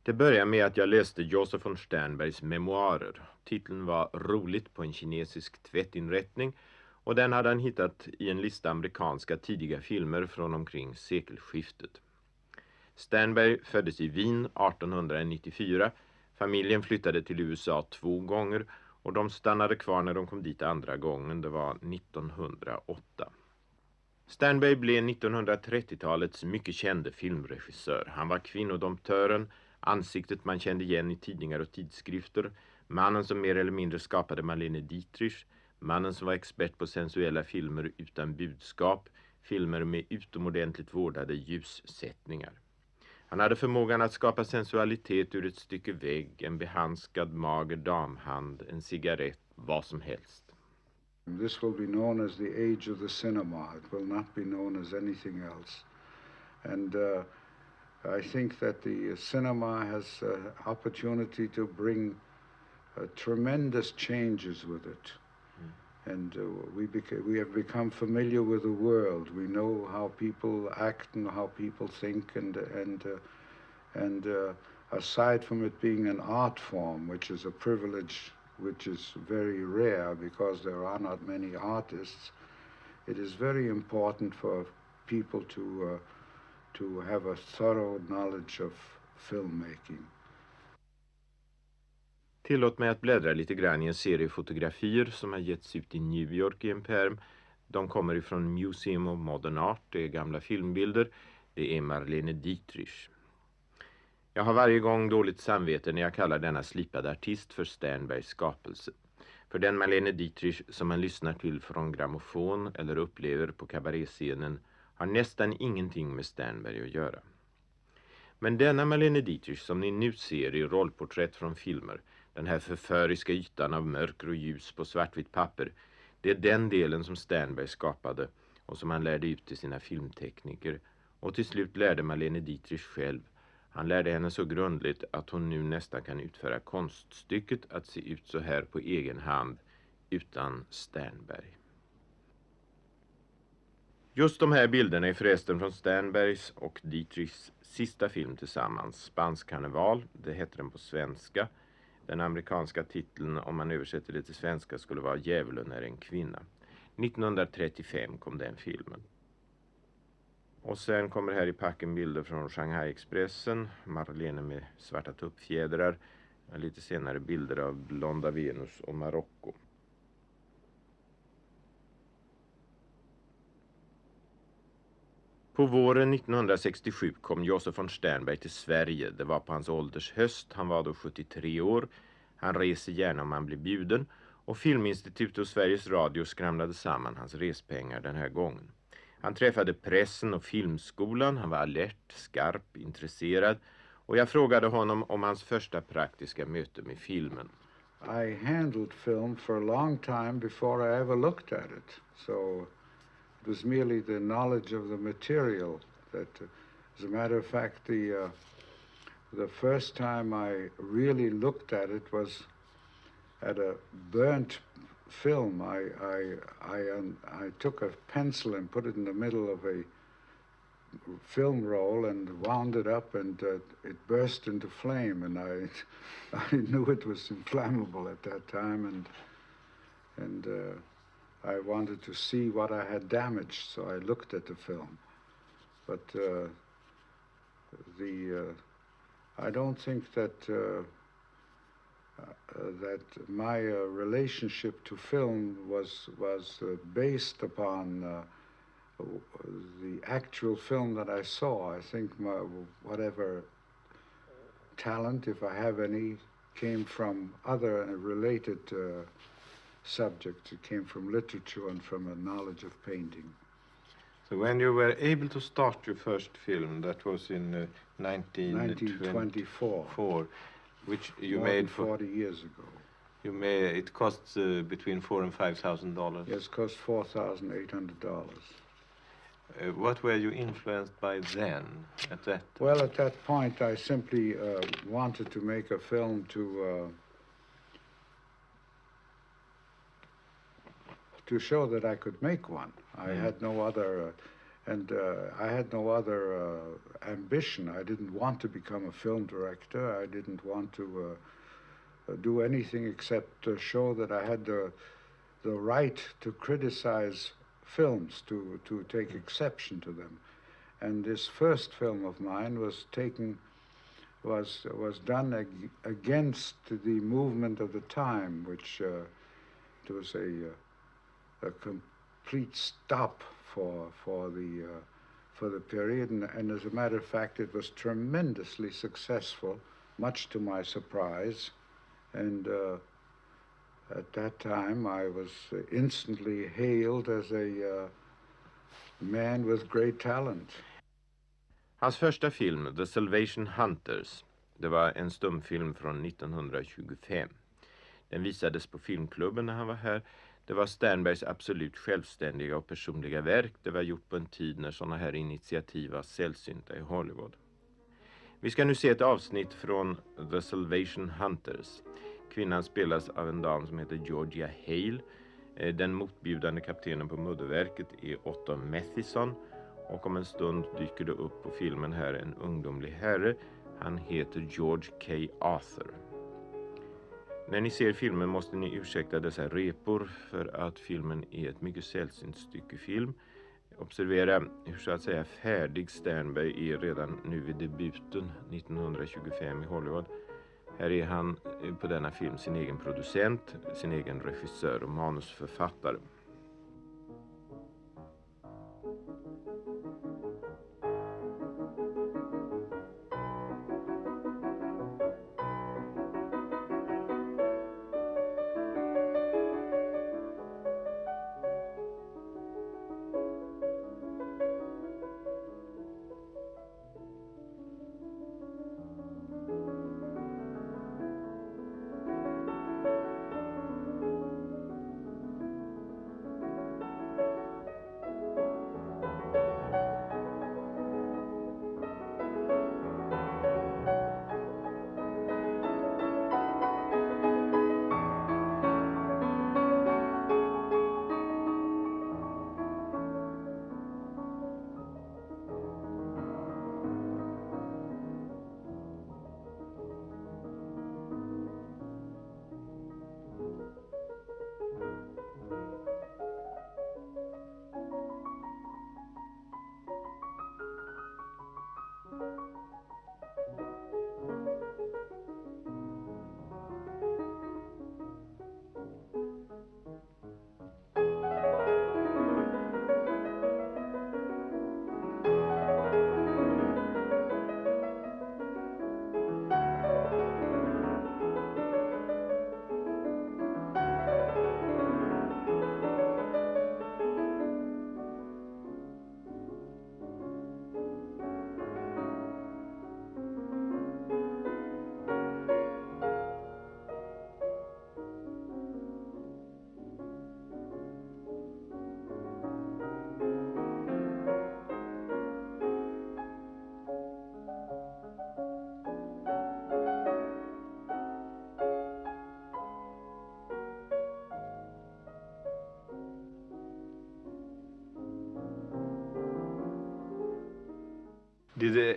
Det började med att jag läste Josef von Sternbergs memoarer. Titeln var Roligt på en kinesisk tvättinrättning och den hade han hittat i en lista amerikanska tidiga filmer från omkring sekelskiftet. Sternberg föddes i Wien 1894. Familjen flyttade till USA 2 gånger och de stannade kvar när de kom dit andra gången. Det var 1908. Sternberg blev 1930-talets mycket kände filmregissör. Han var kvinnodomptören, ansiktet man kände igen i tidningar och tidskrifter, mannen som mer eller mindre skapade Marlene Dietrich, mannen som var expert på sensuella filmer utan budskap, filmer med utomordentligt vårdade ljussättningar. Han hade förmågan att skapa sensualitet ur ett stycke vägg, en behandskad mager damhand, en cigarett, vad som helst. This will be known as the age of the cinema. It will not be known as anything else. And I think that the cinema has opportunity to bring tremendous changes with it. And we have become familiar with the world. We know how people act and how people think, and aside from it being an art form, which is a privilege, which is very rare because there are not many artists, it is very important for people to have a thorough knowledge of filmmaking. Tillåt mig att bläddra lite grann i en serie fotografier som har getts ut i New York i en pärm. De kommer ifrån Museum of Modern Art, det är gamla filmbilder. Det är Marlene Dietrich. Jag har varje gång dåligt samvete när jag kallar denna slipade artist för Sternbergs skapelse. För den Marlene Dietrich som man lyssnar till från grammofon eller upplever på kabaretscenen har nästan ingenting med Sternberg att göra. Men denna Marlene Dietrich som ni nu ser i rollporträtt från filmer, den här förföriska ytan av mörker och ljus på svartvitt papper, det är den delen som Sternberg skapade och som han lärde ut till sina filmtekniker och till slut lärde Marlene Dietrich själv. Han lärde henne så grundligt att hon nu nästan kan utföra konststycket att se ut så här på egen hand utan Sternberg. Just de här bilderna är förresten från Sternbergs och Dietrichs sista film tillsammans, Spansk karneval, det heter den på svenska. Den amerikanska titeln, om man översätter det till svenska, skulle vara Djävulen är en kvinna. 1935 kom den filmen. Och sen kommer här i packen bilder från Shanghai-expressen, Marlene med svarta tuppfjädrar, lite senare bilder av Blonda Venus och Marocko. På våren 1967 kom Josef von Sternberg till Sverige. Det var på hans ålders höst, han var då 73 år. Han reser gärna om han blir bjuden och Filminstitutet och Sveriges Radio skramlade samman hans respengar den här gången. Han träffade pressen och filmskolan, han var alert, skarp, intresserad och jag frågade honom om hans första praktiska möte med filmen. I handled film for a long time before I ever looked at it, so it was merely the knowledge of the material that, as a matter of fact, the first time I really looked at it was at a burnt film. I took a pencil and put it in the middle of a film roll and wound it up, and it burst into flame, and I knew it was inflammable at that time, and I wanted to see what I had damaged, so I looked at the film. But I don't think that that my relationship to film was based upon the actual film that I saw. I think whatever talent, if I have any, came from other related subjects. It came from literature and from a knowledge of painting. So when you were able to start your first film, that was in 1924, which you made for 40 years ago. You made it costs between $4,000 and $5,000. Yes, it cost $4,800. What were you influenced by then? At that? Well, at that point, I simply wanted to make a film to show that I could make one. I had no other And I had no other ambition. I didn't want to become a film director. I didn't want to do anything except show that I had the right to criticize films, to take exception to them. And this first film of mine was done against the movement of the time, which it was a complete stop for the period, and as a matter of fact, it was tremendously successful, much to my surprise, and at that time I was instantly hailed as a man with great talent. Hans första film, The Salvation Hunters, det var en stumfilm från 1925. Den visades på filmklubben när han var här. Det var Sternbergs absolut självständiga och personliga verk. Det var gjort på en tid när sådana här initiativ var sällsynta i Hollywood. Vi ska nu se ett avsnitt från The Salvation Hunters. Kvinnan spelas av en dam som heter Georgia Hale. Den motbjudande kaptenen på mudderverket är Otto Mathison. Och om en stund dyker det upp på filmen här en ungdomlig herre. Han heter George K. Arthur. När ni ser filmen måste ni ursäkta dessa repor för att filmen är ett mycket sällsynt stycke film. Observera hur så att säga färdig Sternberg är redan nu vid debuten 1925 i Hollywood. Här är han på denna film sin egen producent, sin egen regissör och manusförfattare.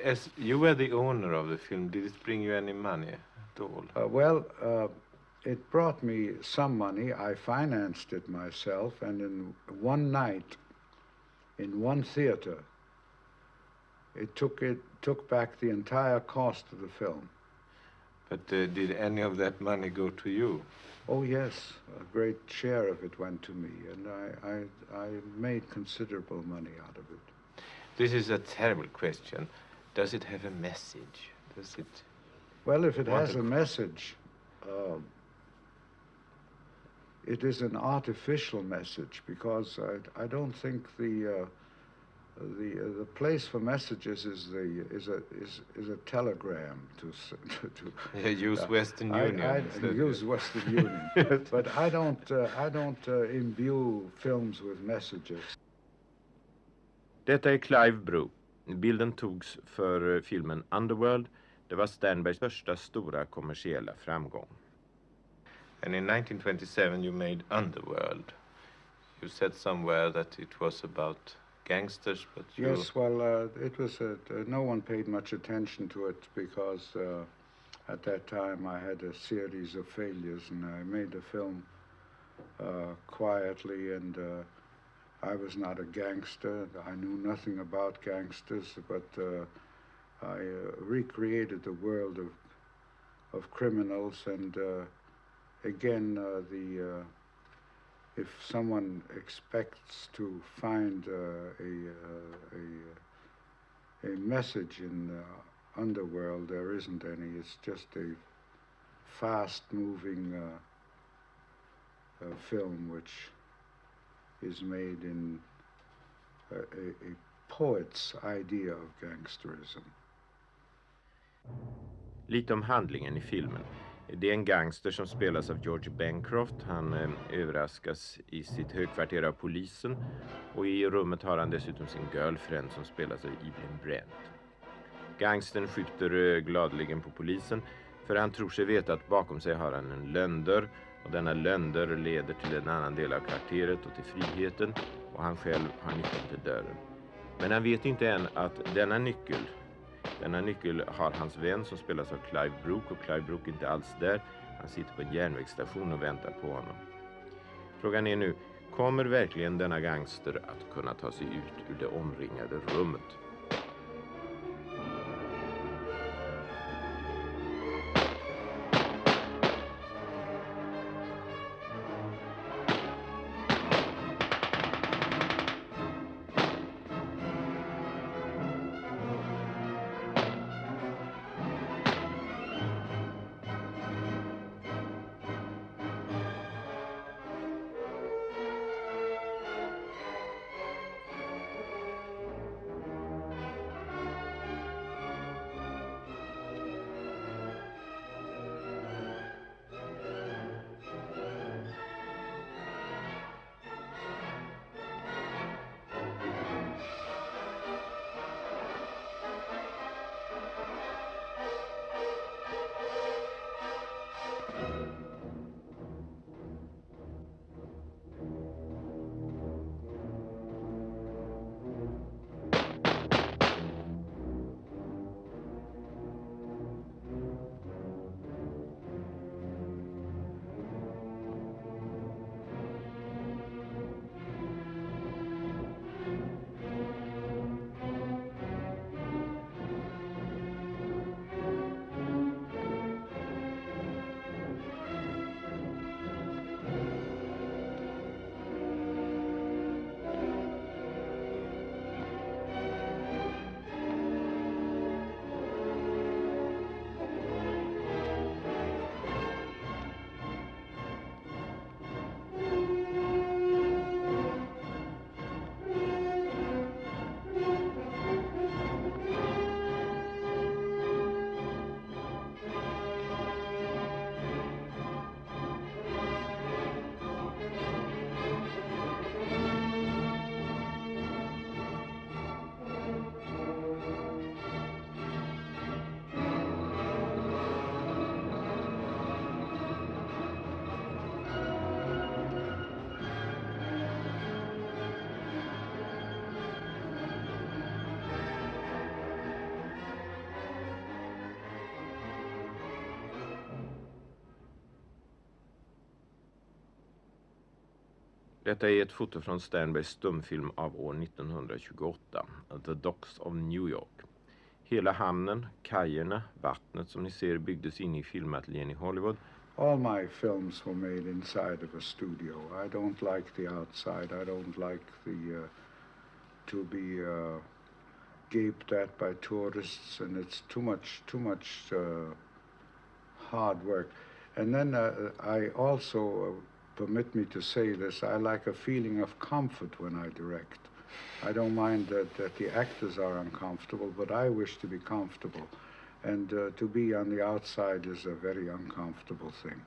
As you were the owner of the film, did it bring you any money at all? It brought me some money. I financed it myself, and in one night, in one theater, it took back the entire cost of the film. But did any of that money go to you? Oh yes, a great share of it went to me, and I made considerable money out of it. This is a terrible question. Does it have a message? Does it? Well, if it has a message, it is an artificial message, because I don't think the place for messages is a telegram to use Western Union. I use Western Union, yes. But I don't imbue films with messages. Detta är Clive Brew. Bilden togs för filmen Underworld. Det var Sternbergs första stora kommersiella framgång. And in 1927 you made Underworld. You said somewhere that it was about gangsters, but Yes, well, it was no one paid much attention to it because at that time I had a series of failures, and I made the film quietly, and I was not a gangster. I knew nothing about gangsters, but I recreated the world of criminals, and again, if someone expects to find a message in the underworld, there isn't any. It's just a fast-moving film which is made in a poet's idea of gangsterism. Lite om handlingen i filmen. Det är en gangster som spelas av George Bancroft. Han överraskas i sitt högkvarter av polisen, och i rummet har han dessutom sin girlfriend som spelas av Evelyn Brent. Gangstern skjuter gladeligen på polisen, för han tror sig veta att bakom sig har han en lönndörr, och denna lönndörr leder till en annan del av kvarteret och till friheten, och han själv har nyckeln till dörren. Men han vet inte än att denna nyckel har hans vän som spelas av Clive Brook, och Clive Brook är inte alls där. Han sitter på en järnvägsstation och väntar på honom. Frågan är nu, kommer verkligen denna gangster att kunna ta sig ut ur det omringade rummet? Detta är ett foto från Sternbergs stumfilm av år 1928, The Docks of New York. Hela hamnen, kajerna, vattnet som ni ser byggdes in i filmateljén i Hollywood. All my films were made inside of a studio. I don't like the outside. I don't like to be gaped at by tourists, and it's too much hard work. And then I also permit me to say this, I like a feeling of comfort when I direct. I don't mind that the actors are uncomfortable, but I wish to be comfortable. And to be on the outside is a very uncomfortable thing.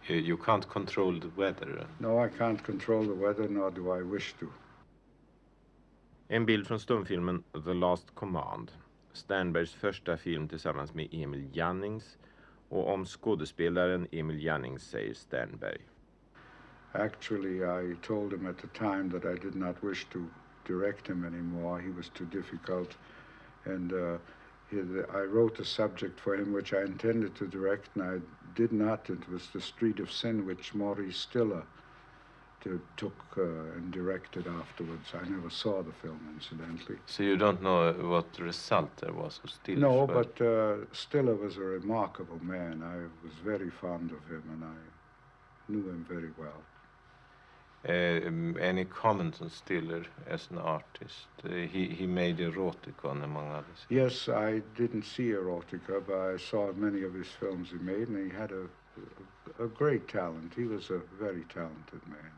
You can't control the weather. No, I can't control the weather, nor do I wish to. En bild från stumfilmen The Last Command. Sternbergs första film tillsammans med Emil Jannings. Och om skådespelaren Emil Jannings säger Sternberg: Actually, I told him at the time that I did not wish to direct him anymore. He was too difficult. And I wrote a subject for him which I intended to direct, and I did not. It was The Street of Sin, which Maurice Stiller took and directed afterwards. I never saw the film, incidentally. So you don't know what the result there was of Stiller? No, but Stiller was a remarkable man. I was very fond of him, and I knew him very well. Any comments on Stiller as an artist? He made Eroticon, among others. Yes, I didn't see Erotica, but I saw many of his films he made, and he had a great talent. He was a very talented man.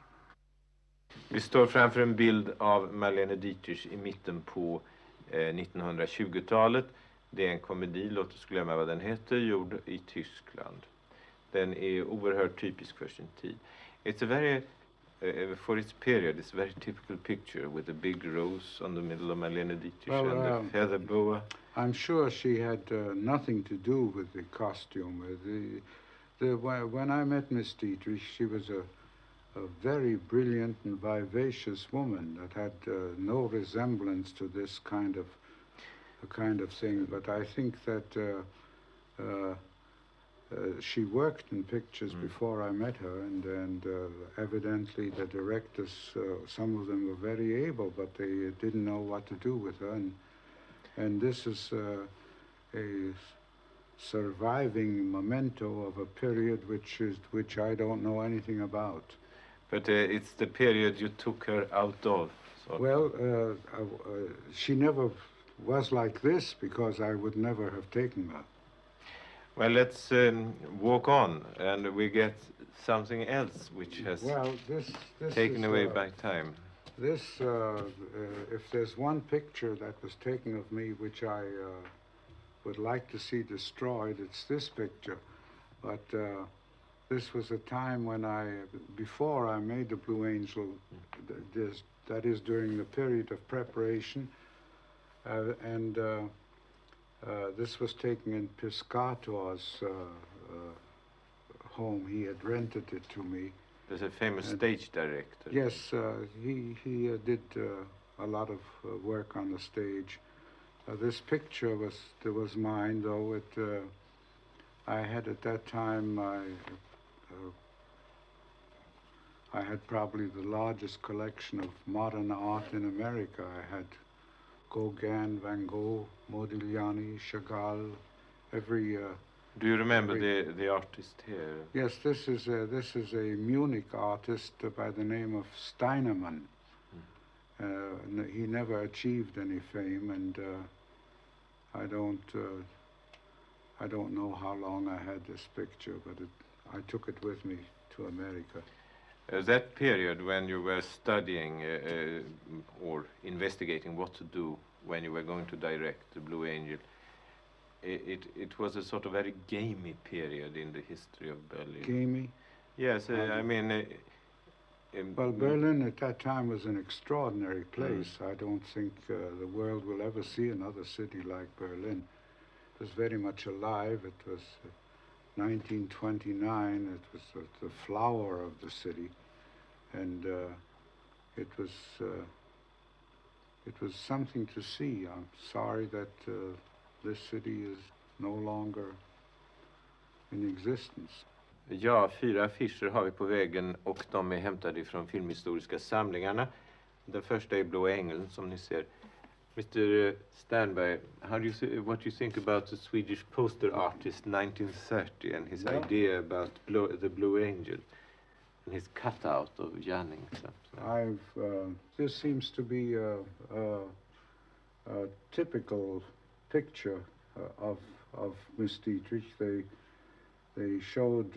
Vi står framför en bild av Marlene Dietrich i mitten på 1920-talet. Det är en komedi, låt oss glömma vad den heter, gjord i Tyskland. Den är oerhört typisk för sin tid. It's a very, for its period, it's a very typical picture with a big rose on the middle of Marlene Dietrich and a feather boa. I'm sure she had nothing to do with the costume. When I met Miss Dietrich, she was a very brilliant and vivacious woman that had no resemblance to this kind of thing. But I think that she worked in pictures before I met her, and evidently the directors, some of them were very able, but they didn't know what to do with her. And this is a surviving memento of a period which I don't know anything about. But it's the period you took her out of. Well, she never was like this, because I would never have taken her. Well, let's walk on, and we get something else which has this taken away by time. This, if there's one picture that was taken of me which I would like to see destroyed, it's this picture. But this was a time when before I made the Blue Angel, that is during the period of preparation, and this was taken in Piscator's home. He had rented it to me. There's a famous stage director. Yes, he did a lot of work on the stage. This picture was mine, though. I had at that time, I had probably the largest collection of modern art in America. I had Gauguin, Van Gogh, Modigliani, Chagall, every. Do you remember the artist here? Yes, this is a Munich artist by the name of Steinemann. He never achieved any fame, and I don't know how long I had this picture, but I took it with me to America. That period when you were studying or investigating what to do when you were going to direct The Blue Angel, it was a sort of very gamey period in the history of Berlin. Gamey? Yes, I mean... well, Berlin at that time was an extraordinary place. I don't think the world will ever see another city like Berlin. It was very much alive. It was 1929. It was the flower of the city, and it was something to see. I'm sorry that this city is no longer in existence. Ja, 4 affischer har vi på väggen, och de är hämtade från filmhistoriska samlingarna. Den första är Blå ängeln, som ni ser. Mr. Sternberg, what do you think about the Swedish poster artist 1930 and his idea about the Blue Angel and his cutout of Janning? This seems to be a typical picture of Miss Dietrich. They showed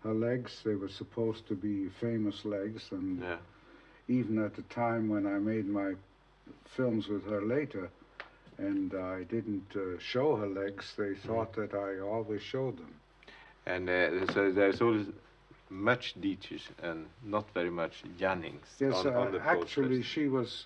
her legs. They were supposed to be famous legs, and even at the time when I made my films with her later, and I didn't show her legs, they thought that I always showed them. And so there's always much Dietrich and not very much Jannings. Yes, on the actually posters.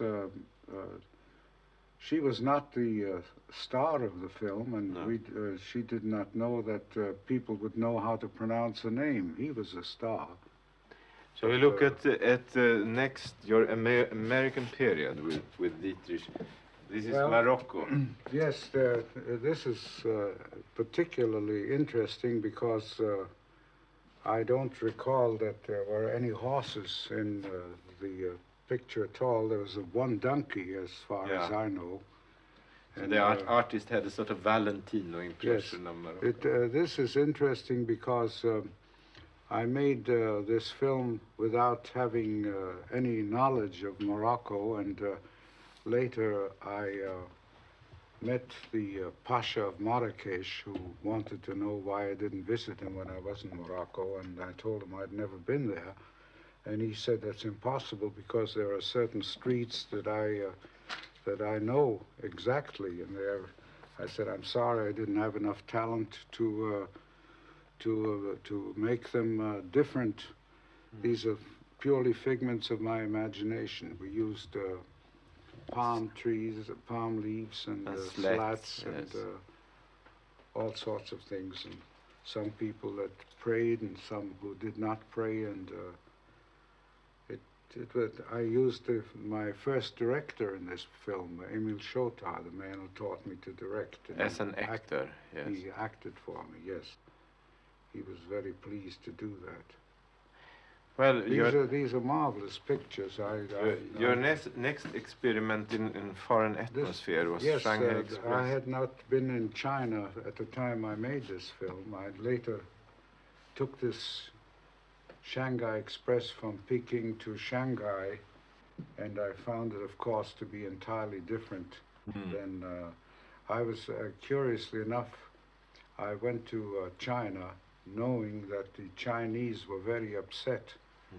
she was not the star of the film, and she did not know that people would know how to pronounce her name. He was a star. So we look at next your American period with Dietrich. This is Morocco. Yes, this is particularly interesting because I don't recall that there were any horses in the picture at all. There was one donkey, as far as I know. So and the artist had a sort of Valentino impression of Morocco. This is interesting because I made this film without having any knowledge of Morocco, and later I met the Pasha of Marrakesh, who wanted to know why I didn't visit him when I was in Morocco, and I told him I'd never been there. And he said that's impossible because there are certain streets that I know exactly, and I said, I'm sorry, I didn't have enough talent to make them different. These are purely figments of my imagination. We used palm trees, palm leaves, and slats, and all sorts of things, and some people that prayed and some who did not pray, and I used my first director in this film, Emil Chotar, the man who taught me to direct. As an actor, yes. He acted for me, yes. He was very pleased to do that. Well, these are marvelous pictures. Your next experiment in foreign atmosphere was Shanghai Express. I had not been in China at the time I made this film. I later took this Shanghai Express from Peking to Shanghai, and I found it, of course, to be entirely different than I was. Curiously enough, I went to China knowing that the Chinese were very upset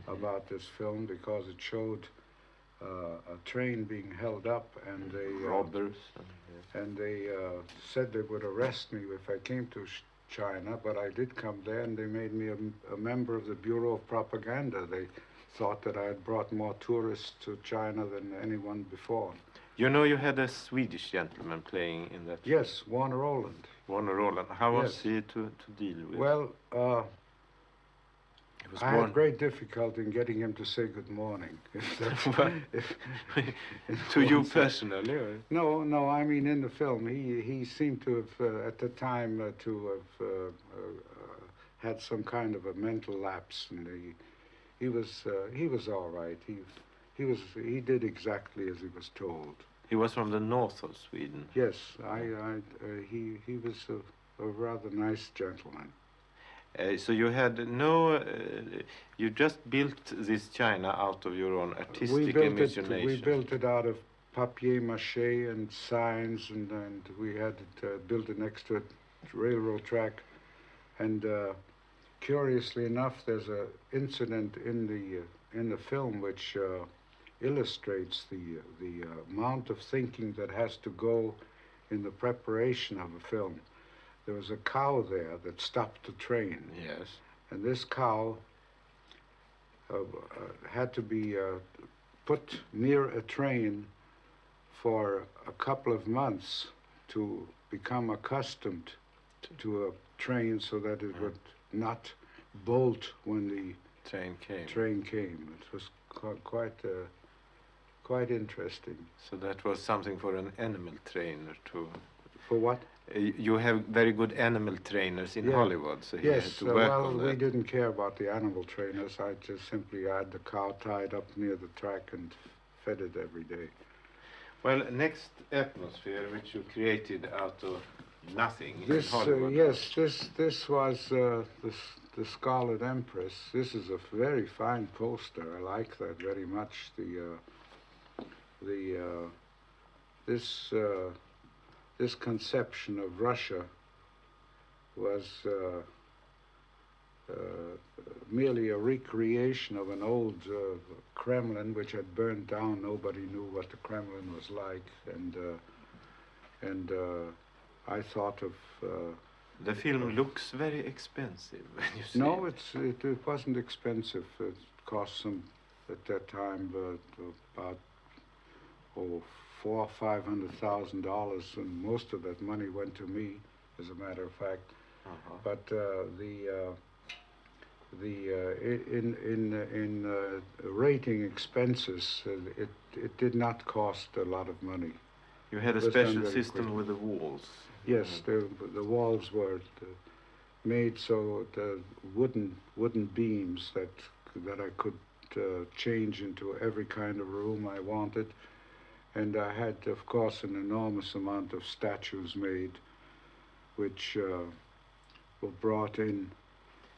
about this film because it showed a train being held up, and they robbers, and they said they would arrest me if I came to China, but I did come there, and they made me a member of the Bureau of Propaganda. They thought that I had brought more tourists to China than anyone before. You know, you had a Swedish gentleman playing in that. Yes, Warner Roland. Warner Roland. How was he to deal with? Well, I had great difficulty in getting him to say good morning. To you personally? Or? No, I mean in the film. He seemed to have, at the time, to have had some kind of a mental lapse, and he was all right. He did exactly as he was told. He was from the north of Sweden. Yes, he was a rather nice gentleman. So you had no, you just built this China out of your own artistic imagination. We built it out of papier-mâché and signs, and we had it built it next to a railroad track. And curiously enough, there's an incident in the film which illustrates the amount of thinking that has to go in the preparation of a film. There was a cow there that stopped the train. Yes. And this cow had to be put near a train for a couple of months to become accustomed to a train so that it would not bolt when the train came. It was quite interesting. So that was something for an animal trainer to... For what? You have very good animal trainers in Hollywood, so he had to work on that. We didn't care about the animal trainers. I just simply had the cow tied up near the track and fed it every day. Well, next atmosphere, which you created out of nothing in Hollywood. Yes, this was the Scarlet Empress. This is a very fine poster. I like that very much. This conception of Russia was merely a recreation of an old Kremlin which had burned down. Nobody knew what the Kremlin was like, and I thought of... the film looks very expensive when you see No, it wasn't expensive. It cost some, at that time, about $400,000 or $500,000, and most of that money went to me, as a matter of fact. But in rating expenses, it did not cost a lot of money. You had a It was done special very system quickly. with the walls. Yes, the walls were made so the wooden beams that I could change into every kind of room I wanted, and I had, of course, an enormous amount of statues made, which were brought in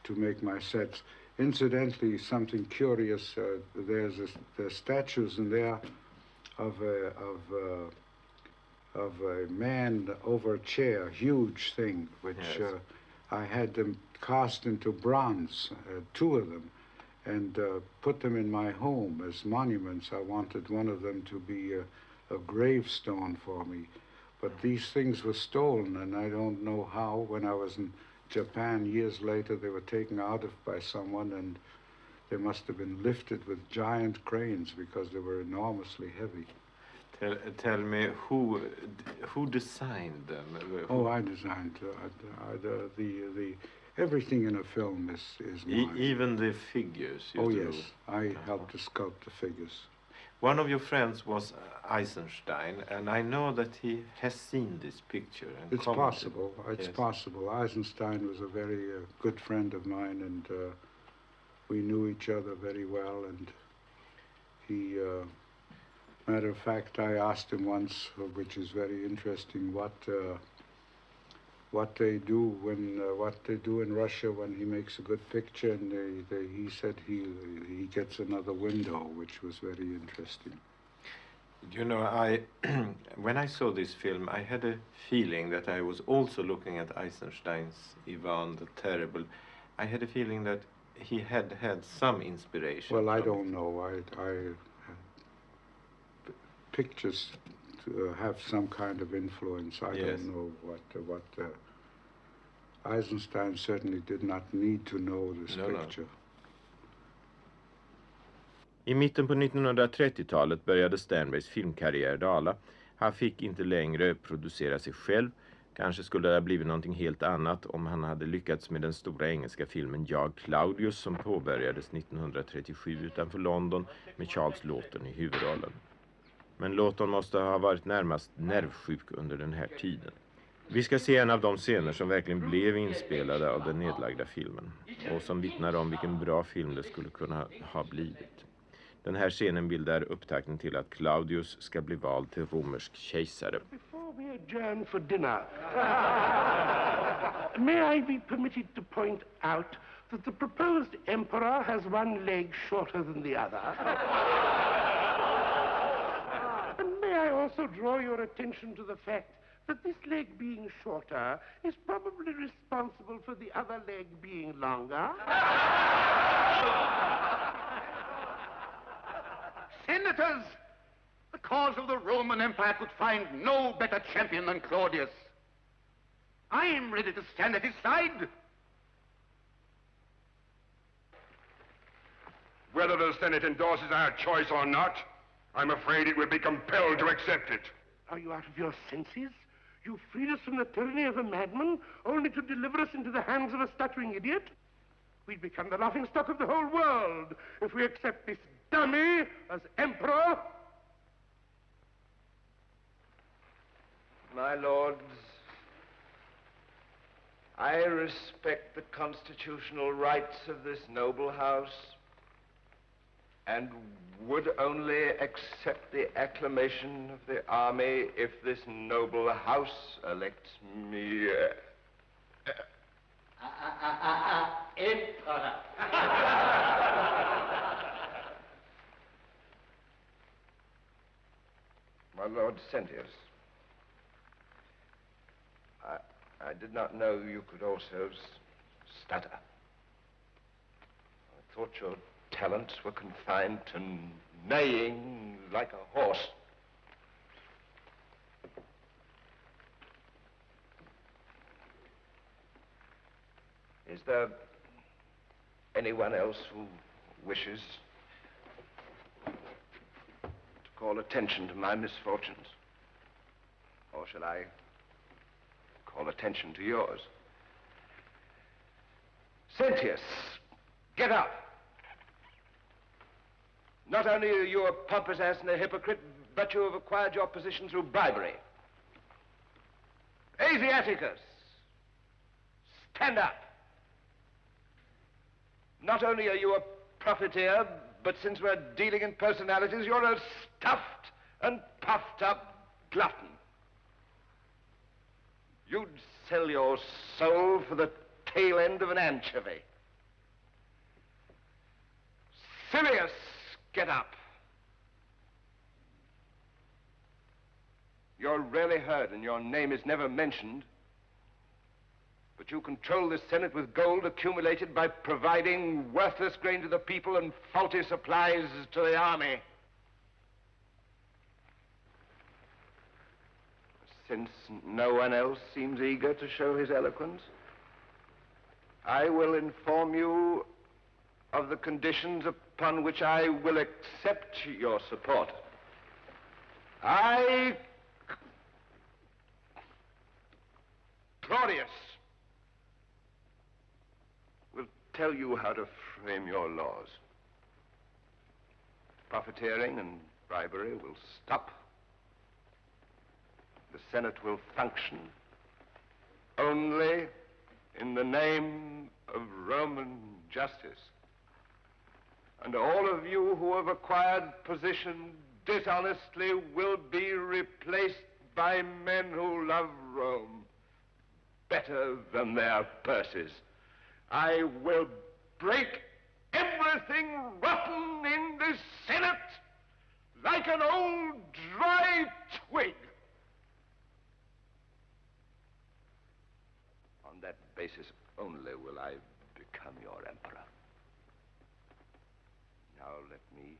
to make my sets. Incidentally, something curious, there's statues in there of a man over a chair, huge thing, which Yes. I had them cast into bronze, two of them, and put them in my home as monuments. I wanted one of them to be a gravestone for me. But these things were stolen, and I don't know how. When I was in Japan years later, they were taken out of by someone, and they must have been lifted with giant cranes because they were enormously heavy. Tell me, who designed them? Oh, I designed the everything in a film is mine. Even the figures? Oh yes, I helped to sculpt the figures. One of your friends was Eisenstein, and I know that he has seen this picture. And It's commented. possible. It's Yes. possible. Eisenstein was a very good friend of mine, and we knew each other very well. And he, matter of fact, I asked him once, which is very interesting, what they do in Russia when he makes a good picture, and he said he gets another window, which was very interesting. You know, when I saw this film, I had a feeling that I was also looking at Eisenstein's Ivan the Terrible. I had a feeling that he had some inspiration. Well, I don't know. Pictures have some kind of influence. I Yes. don't know what. Eisenstein certainly did not need to know this picture. I mitten på 1930-talet började Sternbergs filmkarriär dala. Han fick inte längre producera sig själv. Kanske skulle det ha blivit någonting helt annat om han hade lyckats med den stora engelska filmen Jag Claudius som påbörjades 1937 utanför London med Charles Laughton i huvudrollen. Men Laughton måste ha varit närmast nervsjuk under den här tiden. Vi ska se en av de scener som verkligen blev inspelade av den nedlagda filmen och som vittnar om vilken bra film det skulle kunna ha blivit. Den här scenen bildar upptakten till att Claudius ska bli vald till romersk kejsare. Before we adjourn for dinner, may I be permitted to point out that the proposed emperor has one leg shorter than the other? And may I also draw your attention to the fact that this leg being shorter is probably responsible for the other leg being longer? Senators, the cause of the Roman Empire could find no better champion than Claudius. I am ready to stand at his side. Whether the Senate endorses our choice or not, I'm afraid it will be compelled to accept it. Are you out of your senses? You freed us from the tyranny of a madman, only to deliver us into the hands of a stuttering idiot? We'd become the laughingstock of the whole world if we accept this dummy as emperor. My lords, I respect the constitutional rights of this noble house and would only accept the acclamation of the army if this noble house elects me Emperor. My Lord Sentius, I did not know you could also stutter. I thought your talents were confined to neighing like a horse. Is there anyone else who wishes to call attention to my misfortunes? Or shall I call attention to yours? Sentius, get up. Not only are you a pompous ass and a hypocrite, but you have acquired your position through bribery. Asiaticus, stand up. Not only are you a profiteer, but since we're dealing in personalities, you're a stuffed and puffed up glutton. You'd sell your soul for the tail end of an anchovy. Silius, get up. You're rarely heard and your name is never mentioned, but you control the Senate with gold accumulated by providing worthless grain to the people and faulty supplies to the army. Since no one else seems eager to show his eloquence, I will inform you of the conditions upon which I will accept your support. I, Claudius, will tell you how to frame your laws. Profiteering and bribery will stop. The Senate will function only in the name of Roman justice. And all of you who have acquired position dishonestly will be replaced by men who love Rome better than their purses. I will break everything rotten in this Senate like an old dry twig. On that basis only will I become your emperor. Now let me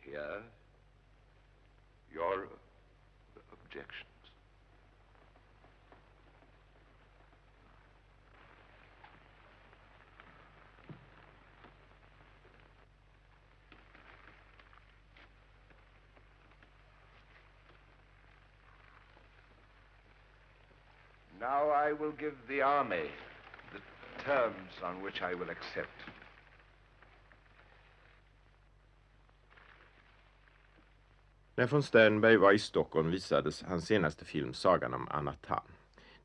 hear your objections. Now I will give the army the terms on which I will accept. När von Sternberg var i Stockholm visades hans senaste film Sagan om Anatan.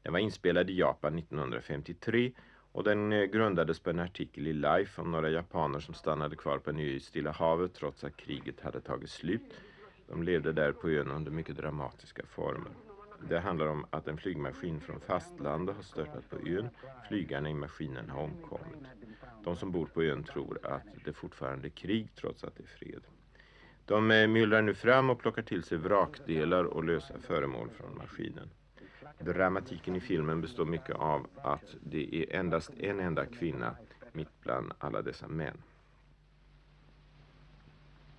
Den var inspelad i Japan 1953 och den grundades på en artikel i Life om några japaner som stannade kvar på en ö i Stilla havet trots att kriget hade tagit slut. De levde där på ön under mycket dramatiska former. Det handlar om att en flygmaskin från fastlandet har störtat på ön. Flygarna i maskinen har omkommit. De som bor på ön tror att det fortfarande är krig trots att det är fred. De myllrar nu fram och plockar till sig vrakdelar och lösa föremål från maskinen. Dramatiken i filmen består mycket av att det är endast en enda kvinna mitt bland alla dessa män.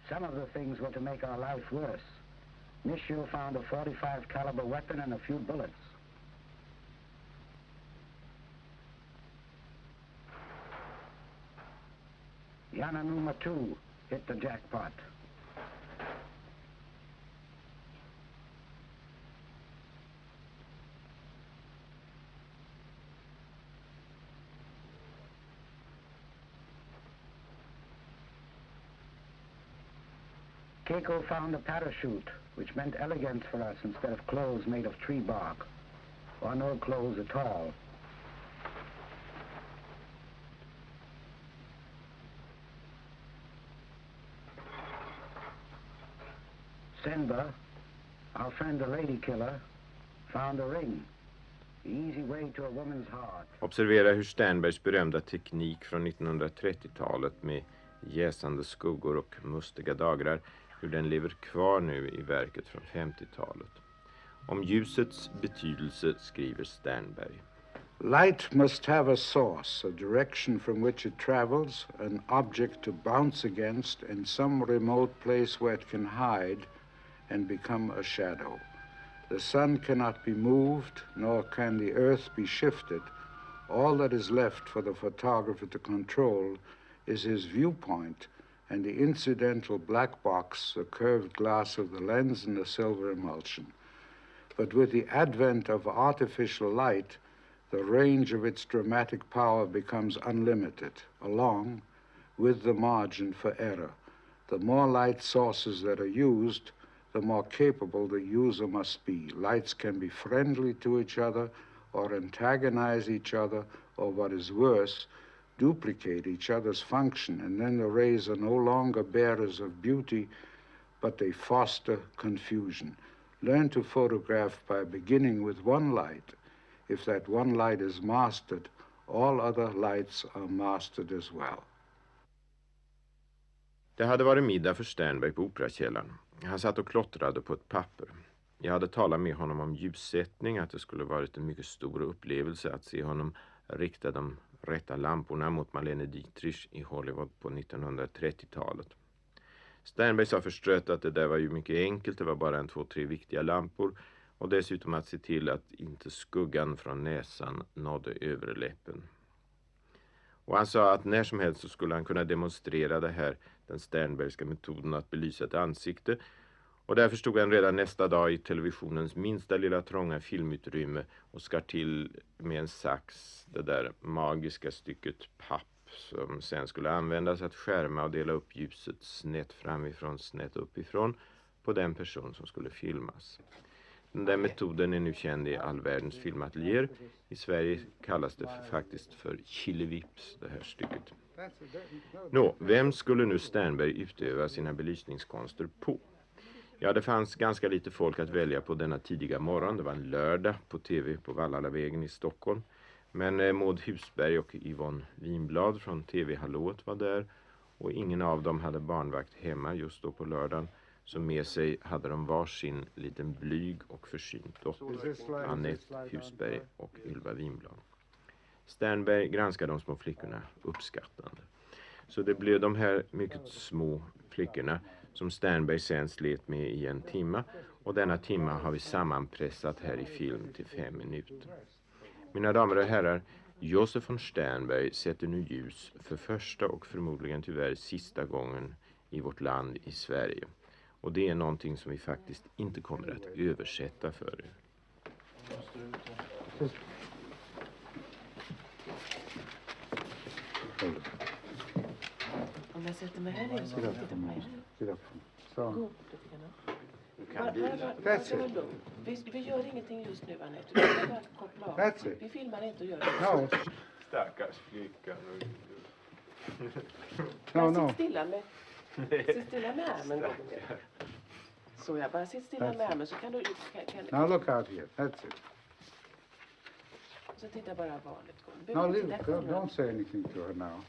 Some of the things were to make our life worse. Michaud found a 45 caliber weapon and a few bullets. Yananuma 2 hit the jackpot. Keiko found a parachute, which meant elegance for us instead of clothes made of tree bark, or no clothes at all. Senba, our friend the lady killer, found a ring. The easy way to a woman's heart. Observera hur Sternbergs berömda teknik från 1930-talet med jäsande skuggor och mustiga dagrar, hur den lever kvar nu i verket från 50-talet. Om ljusets betydelse skriver Sternberg. Light must have a source, a direction from which it travels, an object to bounce against, and some remote place where it can hide and become a shadow. The sun cannot be moved, nor can the earth be shifted. All that is left for the photographer to control is his viewpoint and the incidental black box, the curved glass of the lens, and the silver emulsion. But with the advent of artificial light, the range of its dramatic power becomes unlimited. Along, with the margin for error. The more light sources that are used, the more capable the user must be. Lights can be friendly to each other or antagonize each other, or what is worse, duplicate each other's function, and then the rays are no longer bearers of beauty, but they foster confusion. Learn to photograph by beginning with one light. If that one light is mastered, all other lights are mastered as well. Det hade varit middag för Sternberg på Operakällaren. Han satt och klottrade på ett papper. Jag hade talat med honom om ljussättning, att det skulle varit en mycket stor upplevelse att se honom rikta de rätta lamporna mot Marlene Dietrich i Hollywood på 1930-talet. Sternberg sa förstrött att det där var ju mycket enkelt, det var bara 2-3 viktiga lampor och dessutom att se till att inte skuggan från näsan nådde överläppen. Och han sa att när som helst så skulle han kunna demonstrera det här, den Sternbergska metoden att belysa ett ansikte. Och därför stod han redan nästa dag i televisionens minsta lilla trånga filmutrymme och skar till med en sax det där magiska stycket papp som sen skulle användas att skärma och dela upp ljuset snett framifrån, snett uppifrån på den person som skulle filmas. Den där metoden är nu känd i all världens filmateljer. I Sverige kallas det faktiskt för Killevips, det här stycket. Nå, vem skulle nu Sternberg utöva sina belysningskonster på? Ja, det fanns ganska lite folk att välja på denna tidiga morgon. Det var en lördag på tv på Vallallavägen i Stockholm. Men Maud Husberg och Yvonne Winblad från TV-hallået var där. Och ingen av dem hade barnvakt hemma just då på lördagen. Så med sig hade de varsin liten blyg och försynt dotter, Annette Husberg och Ylva Winblad. Sternberg granskade de små flickorna uppskattande. Så det blev de här mycket små flickorna som Sternberg sen slet med i en timma, och denna timma har vi sammanpressat här i film till 5 minuter. Mina damer och herrar, Josef von Sternberg sätter nu ljus för första och förmodligen tyvärr sista gången i vårt land, i Sverige. Och det är någonting som vi faktiskt inte kommer att översätta för er. Om jag sätter mig här nere så kan jag titta på mig. So, Vi gör ingenting just nu, Annette. Vi ska bara koppla av. That's it. Vi filmar inte och gör det. no, Stackars flickan. no. Sitt stilla med armen. Så jag bara sitt stilla med armen så kan du... Now look out here. That's it. Så titta bara vanligt. Now don't say anything to her now.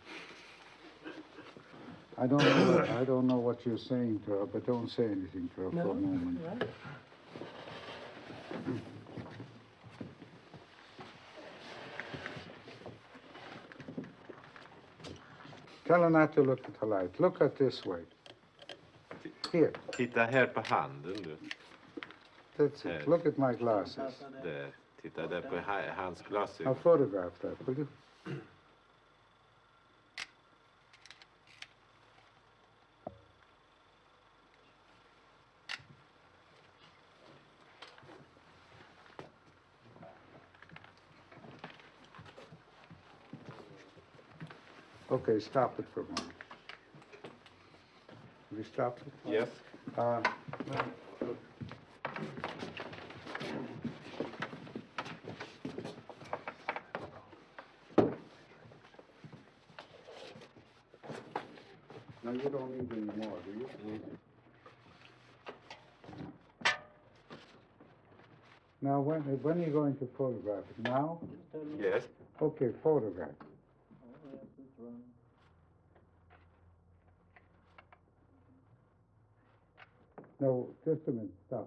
I don't know what you're saying to her, but don't say anything to her for a moment. No. Tell her not to look at the light. Look at this way. Here. Titta här på handen du. That's it. Look at my glasses. Där. Titta där på hans glasögon. I'll photograph that, will you? Okay, stop it for a moment. Have you stopped it? Yes. Now you don't need any more, do you? Now when are you going to photograph it? Now? Yes. Okay, photograph. No, just a minute, stop.